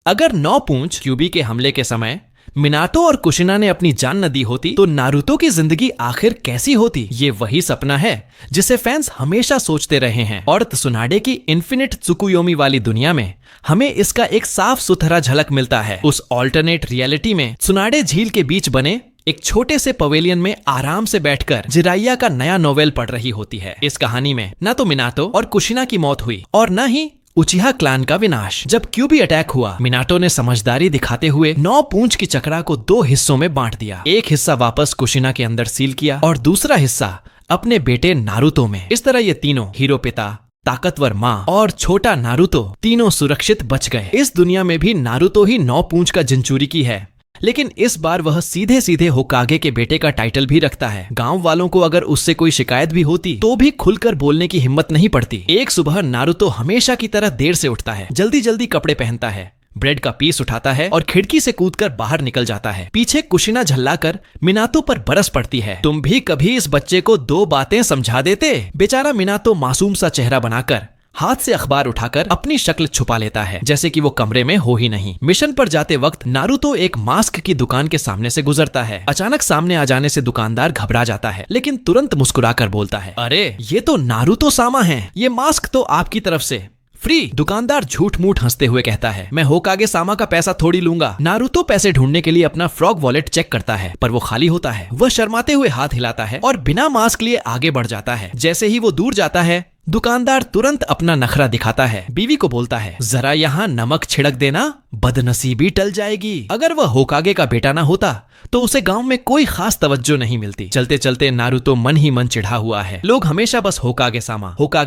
अगर 9 पूंछ क्यूबी के हमले के समय मिनाटो और कुशिना ने अपनी जान न दी होती तो नारुतो की जिंदगी आखिर कैसी होती। ये वही सपना है जिसे फैंस हमेशा सोचते रहे हैं और त्सुनाडे की इन्फिनिट त्सुकुयोमी वाली दुनिया में हमें इसका एक साफ सुथरा झलक मिलता है। उस ऑल्टरनेट रियलिटी में त्सुनाडे झील के बीच बने एक छोटे से पवेलियन में आराम से बैठकर जिराइया का नया नोवेल पढ़ रही होती है। इस कहानी में न तो मिनाटो और कुशिना की मौत हुई और न ही उचिहा क्लान का विनाश। जब क्यूबी अटैक हुआ, मिनाटो ने समझदारी दिखाते हुए 9 पूंछ की चक्रा को 2 हिस्सों में बांट दिया। एक हिस्सा वापस कुशिना के अंदर सील किया और दूसरा हिस्सा अपने बेटे नारुतो में। इस तरह ये तीनों, हीरो पिता, ताकतवर माँ और छोटा नारुतो, तीनों सुरक्षित बच गए। इस दुनिया में भी नारुतो ही 9 पूंछ का जिंचूरी की है, लेकिन इस बार वह सीधे सीधे होकागे के बेटे का टाइटल भी रखता है। गांव वालों को अगर उससे कोई शिकायत भी होती तो भी खुलकर बोलने की हिम्मत नहीं पड़ती। एक सुबह नारुतो हमेशा की तरह देर से उठता है, जल्दी जल्दी कपड़े पहनता है, ब्रेड का पीस उठाता है और खिड़की से कूदकर बाहर निकल जाता है। पीछे कुशिना झल्लाकर मिनातो पर बरस पड़ती है, तुम भी कभी इस बच्चे को 2 बातें समझा देते। बेचारा मिनातो मासूम सा चेहरा बनाकर हाथ से अखबार उठाकर अपनी शक्ल छुपा लेता है, जैसे कि वो कमरे में हो ही नहीं। मिशन पर जाते वक्त नारुतो एक मास्क की दुकान के सामने से गुजरता है। अचानक सामने आ जाने से दुकानदार घबरा जाता है, लेकिन तुरंत मुस्कुराकर बोलता है, अरे ये तो नारुतो सामा है, ये मास्क तो आपकी तरफ से फ्री। दुकानदार झूठ मूठ हंसते हुए कहता है, मैं होकागे सामा का पैसा थोड़ी लूंगा। नारुतो पैसे ढूंढने के लिए अपना फ्रॉग वॉलेट चेक करता है, पर वो खाली होता है। वह शर्माते हुए हाथ हिलाता है और बिना मास्क लिए आगे बढ़ जाता है। जैसे ही वो दूर जाता है, दुकानदार तुरंत अपना नखरा दिखाता है। बीवी को बोलता है, जरा यहाँ नमक छिड़क देना, बदनसीबी टल जाएगी। अगर वह होकागे का बेटा ना होता तो उसे गांव में कोई खास तवज्जो नहीं मिलती। चलते चलते नारुतो मन ही मन चिढ़ा हुआ है। लोग हमेशा बस होकागे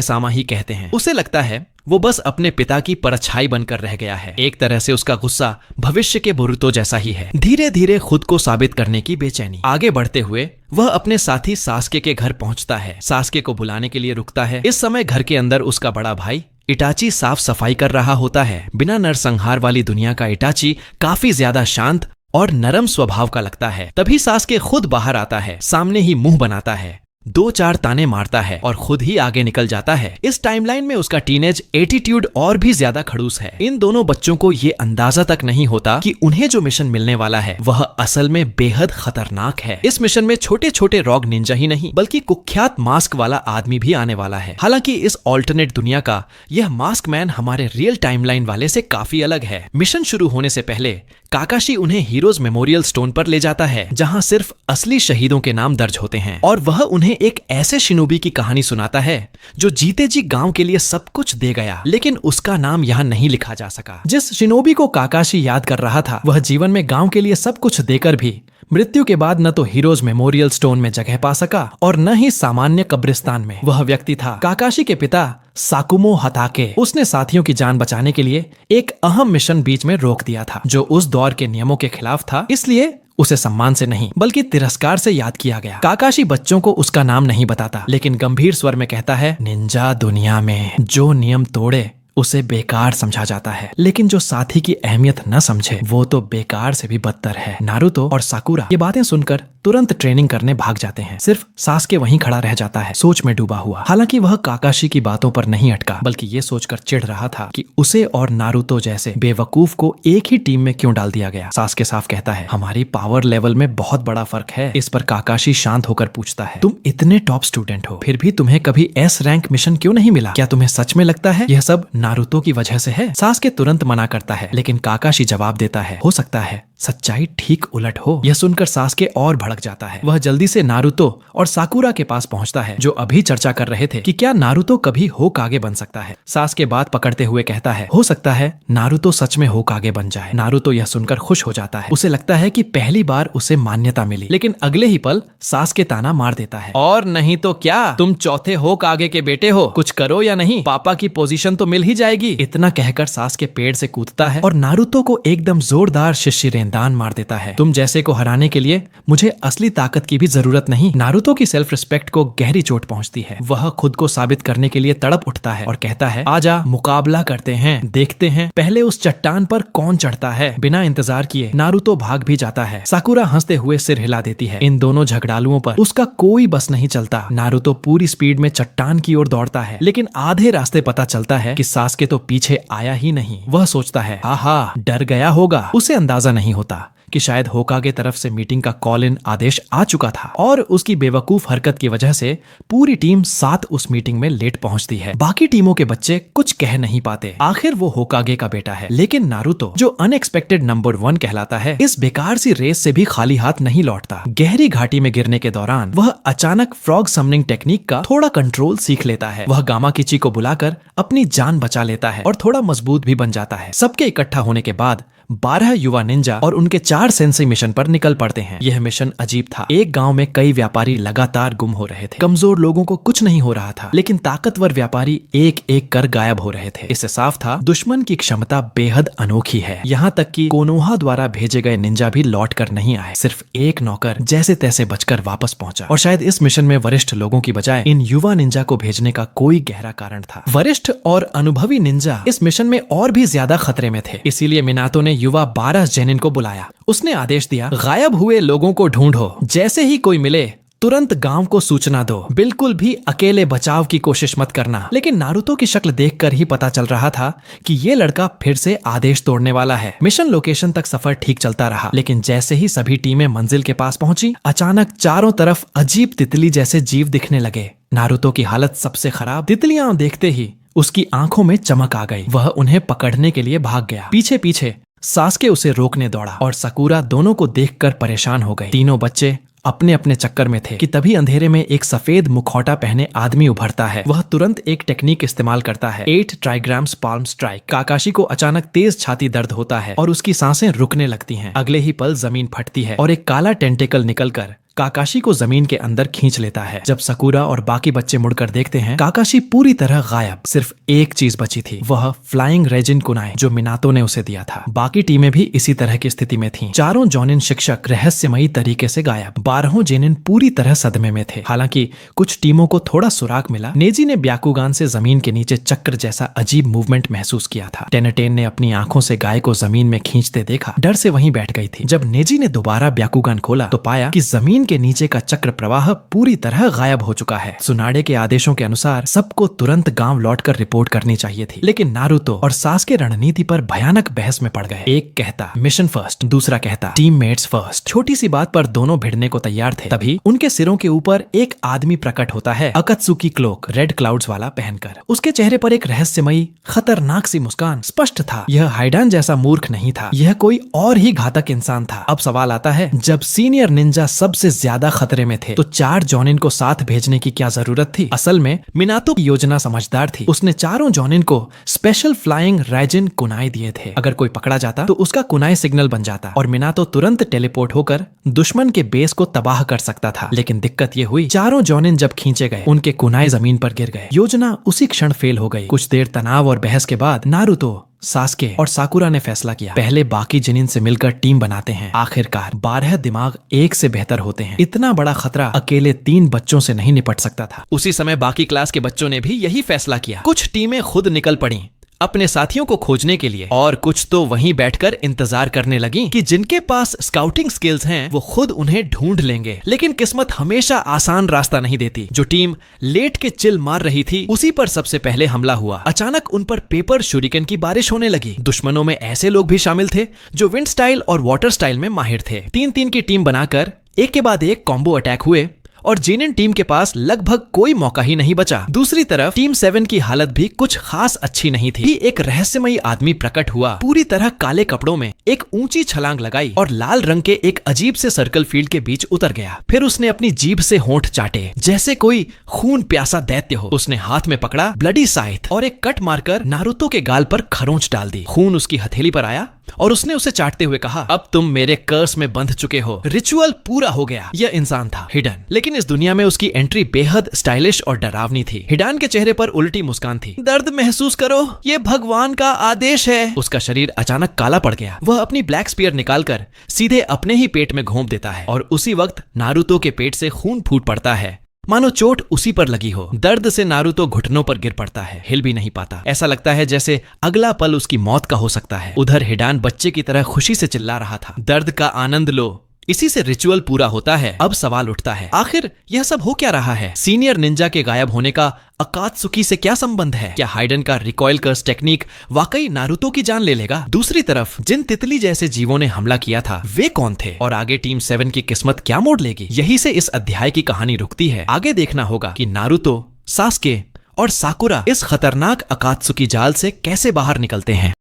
सामा ही कहते हैं। उसे लगता है वो बस अपने पिता की परछाई बनकर रह गया है। एक तरह से उसका गुस्सा भविष्य के बोरुतो जैसा ही है, धीरे धीरे खुद को साबित करने की बेचैनी। आगे बढ़ते हुए वह अपने साथी सास्के के घर पहुंचता है। सास्के को बुलाने के लिए रुकता है। इस समय घर के अंदर उसका बड़ा भाई इटाची साफ सफाई कर रहा होता है। बिना नरसंहार वाली दुनिया का इटाची काफी ज्यादा शांत और नरम स्वभाव का लगता है। तभी सास्के खुद बाहर आता है, सामने ही मुंह बनाता है, 2-4 ताने मारता है और खुद ही आगे निकल जाता है। इस टाइमलाइन में उसका टीनेज एटीट्यूड और भी ज्यादा खड़ूस है। इन दोनों बच्चों को ये अंदाजा तक नहीं होता कि उन्हें जो मिशन मिलने वाला है वह असल में बेहद खतरनाक है। इस मिशन में छोटे छोटे रॉग निंजा ही नहीं बल्कि कुख्यात मास्क वाला आदमी भी आने वाला है। हालांकि इस ऑल्टरनेट दुनिया का यह मास्क मैन हमारे रियल टाइमलाइन वाले से काफी अलग है। मिशन शुरू होने से पहले काकाशी उन्हें हीरोज मेमोरियल स्टोन पर ले जाता है, जहां सिर्फ असली शहीदों के नाम दर्ज होते हैं, और वह उन्हें एक ऐसे शिनोबी की कहानी सुनाता है जो जीते जी गांव के लिए सब कुछ दे गया, लेकिन उसका नाम यहाँ नहीं लिखा जा सका। जिस शिनोबी को काकाशी याद कर रहा था वह जीवन में गांव के लिए सब कुछ देकर भी मृत्यु के बाद न तो हीरोज मेमोरियल स्टोन में जगह पा सका और न ही सामान्य कब्रिस्तान में। वह व्यक्ति था काकाशी के पिता साकुमो हताके। उसने साथियों की जान बचाने के लिए एक अहम मिशन बीच में रोक दिया था जो उस दौर के नियमों के खिलाफ था, इसलिए उसे सम्मान से नहीं बल्कि तिरस्कार से याद किया गया। काकाशी बच्चों को उसका नाम नहीं बताता, लेकिन गंभीर स्वर में कहता है, निंजा दुनिया में जो नियम तोड़े उसे बेकार समझा जाता है, लेकिन जो साथी की अहमियत न समझे वो तो बेकार से भी बदतर है। नारुतो और साकुरा ये बातें सुनकर तुरंत ट्रेनिंग करने भाग जाते हैं। सिर्फ सास्के वहीं खड़ा रह जाता है, सोच में डूबा हुआ। हालांकि वह काकाशी की बातों पर नहीं अटका, बल्कि ये सोचकर चिढ़ रहा था कि उसे और नारुतो जैसे बेवकूफ को एक ही टीम में क्यों डाल दिया गया। सास्के साफ कहता है, हमारी पावर लेवल में बहुत बड़ा फर्क है। इस पर काकाशी शांत होकर पूछता है, तुम इतने टॉप स्टूडेंट हो, फिर भी तुम्हें कभी एस रैंक मिशन क्यों नहीं मिला? क्या तुम्हें सच में लगता है यह सब नारुतो की वजह से है? सास्के तुरंत मना करता है, लेकिन काकाशी जवाब देता है, हो सकता है सच्चाई ठीक उलट हो। यह सुनकर सास्के और भड़क जाता है। वह जल्दी से नारुतो और साकुरा के पास पहुंचता है, जो अभी चर्चा कर रहे थे कि क्या नारुतो कभी होकागे बन सकता है। सास्के बात पकड़ते हुए कहता है, हो सकता है नारुतो सच में होकागे बन जाए। नारुतो यह सुनकर खुश हो जाता है। उसे लगता है कि पहली बार उसे मान्यता मिली, लेकिन अगले ही पल सास्के ताना मार देता है, और नहीं तो क्या, तुम चौथे होकागे के बेटे हो, कुछ करो या नहीं, पापा की पोजीशन तो मिल ही जाएगी। इतना कहकर सास्के पेड़ से कूदता है और नारुतो को एकदम जोरदार शिष्यरेन पिंडान मार देता है। तुम जैसे को हराने के लिए मुझे असली ताकत की भी जरूरत नहीं। नारुतो की सेल्फ रिस्पेक्ट को गहरी चोट पहुंचती है। वह खुद को साबित करने के लिए तड़प उठता है और कहता है, आजा मुकाबला करते हैं, देखते हैं पहले उस चट्टान पर कौन चढ़ता है। बिना इंतजार किए नारुतो भाग भी जाता है। साकुरा हंसते हुए सिर हिला देती है। इन दोनों झगड़ालुओं पर उसका कोई बस नहीं चलता। नारुतो पूरी स्पीड में चट्टान की ओर दौड़ता है, लेकिन आधे रास्ते पता चलता है कि सास्के तो पीछे आया ही नहीं। वह सोचता है, आहा, डर गया होगा। उसे अंदाजा नहीं होता कि शायद होकागे तरफ से मीटिंग का कॉल इन आदेश आ चुका था और उसकी बेवकूफ हरकत की वजह से पूरी टीम साथ उस मीटिंग में लेट पहुंचती है। बाकी टीमों के बच्चे कुछ कह नहीं पाते। आखिर वो होकागे का बेटा है, लेकिन नारुतो जो अनएक्सपेक्टेड नंबर 1 कहलाता है, इस बेकार सी रेस से भी खाली हाथ नहीं लौटता। गहरी घाटी में गिरने के दौरान वह अचानक फ्रॉग समनिंग टेक्निक का थोड़ा कंट्रोल सीख लेता है। वह गामा किची को बुलाकर अपनी जान बचा लेता है और थोड़ा मजबूत भी बन जाता है। सबके इकट्ठा होने के बाद 12 युवा निंजा और उनके 4 सेंसेई मिशन पर निकल पड़ते हैं। यह मिशन अजीब था। एक गांव में कई व्यापारी लगातार गुम हो रहे थे। कमजोर लोगों को कुछ नहीं हो रहा था, लेकिन ताकतवर व्यापारी एक एक कर गायब हो रहे थे। इससे साफ था दुश्मन की क्षमता बेहद अनोखी है। यहाँ तक कि कोनोहा द्वारा भेजे गए निंजा भी लौट कर नहीं आए। सिर्फ एक नौकर जैसे तैसे बचकर वापस पहुंचा। और शायद इस मिशन में वरिष्ठ लोगों की बजाय इन युवा निंजा को भेजने का कोई गहरा कारण था। वरिष्ठ और अनुभवी निंजा इस मिशन में और भी ज्यादा खतरे में थे। इसीलिए मिनातो ने युवा 12 जेनिन को बुलाया। उसने आदेश दिया, गायब हुए लोगों को ढूंढो, जैसे ही कोई मिले तुरंत गांव को सूचना दो। बिल्कुल भी अकेले बचाव की कोशिश मत करना। लेकिन नारुतो की शक्ल देखकर ही पता चल रहा था कि ये लड़का फिर से आदेश तोड़ने वाला है। मिशन लोकेशन तक सफर ठीक चलता रहा, लेकिन जैसे ही सभी टीमें मंजिल के पास पहुंची, अचानक चारों तरफ अजीब तितली जैसे जीव दिखने लगे। नारुतो की हालत सबसे खराब। तितलियां देखते ही उसकी आंखों में चमक आ गई। वह उन्हें पकड़ने के लिए भाग गया। पीछे पीछे सास्के उसे रोकने दौड़ा और साकुरा दोनों को देखकर परेशान हो गई। तीनों बच्चे अपने अपने चक्कर में थे कि तभी अंधेरे में एक सफेद मुखौटा पहने आदमी उभरता है। वह तुरंत एक टेक्निक इस्तेमाल करता है, 8 ट्राइग्राम्स पाल्म स्ट्राइक। काकाशी को अचानक तेज छाती दर्द होता है और उसकी सांसें रुकने लगती हैं। अगले ही पल जमीन फटती है और एक काला टेंटेकल निकलकर काकाशी को जमीन के अंदर खींच लेता है। जब साकुरा और बाकी बच्चे मुड़कर देखते हैं, काकाशी पूरी तरह गायब। सिर्फ एक चीज बची थी, वह फ्लाइंग रेजिन कुनाई जो मिनातो ने उसे दिया था। बाकी टीमें भी इसी तरह की स्थिति में थीं। चारों जोनिन शिक्षक रहस्यमयी तरीके से गायब। 12 जेनिन पूरी तरह सदमे में थे। हालांकि कुछ टीमों को थोड़ा सुराग मिला। नेजी ने ब्याकुगान से जमीन के नीचे चक्र जैसा अजीब मूवमेंट महसूस किया था। टेनेटेन ने अपनी आंखों से गाय को जमीन में खींचते देखा। डर से वहीं बैठ गई थी। जब नेजी ने दोबारा ब्याकुगान खोला तो पाया कि जमीन के नीचे का चक्र प्रवाह पूरी तरह गायब हो चुका है। सुनाडे के आदेशों के अनुसार सबको तुरंत गांव लौटकर रिपोर्ट करनी चाहिए थी, लेकिन नारुतो और सास्के रणनीति पर भयानक बहस में पड़ गए। एक कहता मिशन फर्स्ट, दूसरा कहता टीममेट्स फर्स्ट। छोटी सी बात पर दोनों भिड़ने को तैयार थे। तभी उनके सिरों के ऊपर एक आदमी प्रकट होता है, अकत्सुकी क्लोक रेड क्लाउड्स वाला पहनकर। उसके चेहरे पर एक रहस्यमयी खतरनाक सी मुस्कान स्पष्ट था। यह हाइडान जैसा मूर्ख नहीं था, यह कोई और ही घातक इंसान था। अब सवाल आता है, जब सीनियर निंजा सबसे ज्यादा खतरे में थे तो 4 जोनिन को साथ भेजने की क्या जरूरत थी? असल में मिनातो की योजना समझदार थी। उसने चारों जोनिन को स्पेशल फ्लाइंग रेजिन कुनाई दिए थे। अगर कोई पकड़ा जाता तो उसका कुनाई सिग्नल बन जाता और मिनातो तुरंत टेलीपोर्ट होकर दुश्मन के बेस को तबाह कर सकता था। लेकिन दिक्कत ये हुई, चारों जोनिन जब खींचे गए उनके कुनाई जमीन पर गिर गए। योजना उसी क्षण फेल हो गई। कुछ देर तनाव और बहस के बाद नारुतो, सास्के और साकुरा ने फैसला किया, पहले बाकी जिनिन से मिलकर टीम बनाते हैं। आखिरकार 12 दिमाग एक से बेहतर होते हैं। इतना बड़ा खतरा अकेले 3 बच्चों से नहीं निपट सकता था। उसी समय बाकी क्लास के बच्चों ने भी यही फैसला किया। कुछ टीमें खुद निकल पड़ी अपने साथियों को खोजने के लिए, और कुछ तो वहीं बैठकर इंतजार करने लगी कि जिनके पास स्काउटिंग स्किल्स हैं वो खुद उन्हें ढूंढ लेंगे। लेकिन किस्मत हमेशा आसान रास्ता नहीं देती। जो टीम लेट के चिल मार रही थी उसी पर सबसे पहले हमला हुआ। अचानक उन पर पेपर शुरिकन की बारिश होने लगी। दुश्मनों में ऐसे लोग भी शामिल थे जो विंड स्टाइल और वाटर स्टाइल में माहिर थे। 3-3 की टीम बनाकर एक के बाद एक कॉम्बो अटैक हुए और जेनिन टीम के पास लगभग कोई मौका ही नहीं बचा। दूसरी तरफ टीम 7 की हालत भी कुछ खास अच्छी नहीं थी। एक रहस्यमयी आदमी प्रकट हुआ, पूरी तरह काले कपड़ों में, एक ऊंची छलांग लगाई और लाल रंग के एक अजीब से सर्कल फील्ड के बीच उतर गया। फिर उसने अपनी जीभ से होंठ चाटे जैसे कोई खून प्यासा दैत्य हो। उसने हाथ में पकड़ा ब्लडी साइथ और एक कट मारकर नारुतो के गाल पर खरोंच डाल दी। खून उसकी हथेली पर आया, और उसने उसे चाटते हुए कहा, अब तुम मेरे कर्स में बंध चुके हो। रिचुअल पूरा हो गया। यह इंसान था हिडन, लेकिन इस दुनिया में उसकी एंट्री बेहद स्टाइलिश और डरावनी थी। हिडान के चेहरे पर उल्टी मुस्कान थी। दर्द महसूस करो, ये भगवान का आदेश है। उसका शरीर अचानक काला पड़ गया। वह अपनी ब्लैक स्पीयर निकालकर सीधे अपने ही पेट में घोंप देता है और उसी वक्त नारुतो के पेट से खून फूट पड़ता है, मानो चोट उसी पर लगी हो। दर्द से नारुतो घुटनों पर गिर पड़ता है, हिल भी नहीं पाता। ऐसा लगता है जैसे अगला पल उसकी मौत का हो सकता है। उधर हिडान बच्चे की तरह खुशी से चिल्ला रहा था, दर्द का आनंद लो, इसी से रिचुअल पूरा होता है। अब सवाल उठता है, आखिर यह सब हो क्या रहा है? सीनियर निंजा के गायब होने का अकात्सुकी से क्या संबंध है? क्या हाइडन का रिकॉइल कर्स टेक्निक वाकई नारुतो की जान ले लेगा? दूसरी तरफ जिन तितली जैसे जीवों ने हमला किया था वे कौन थे? और आगे टीम 7 की किस्मत क्या मोड़ लेगी? यही से इस अध्याय की कहानी रुकती है। आगे देखना होगा कि नारुतो, सास्के और साकुरा इस खतरनाक अकात्सुकी जाल से कैसे बाहर निकलते हैं।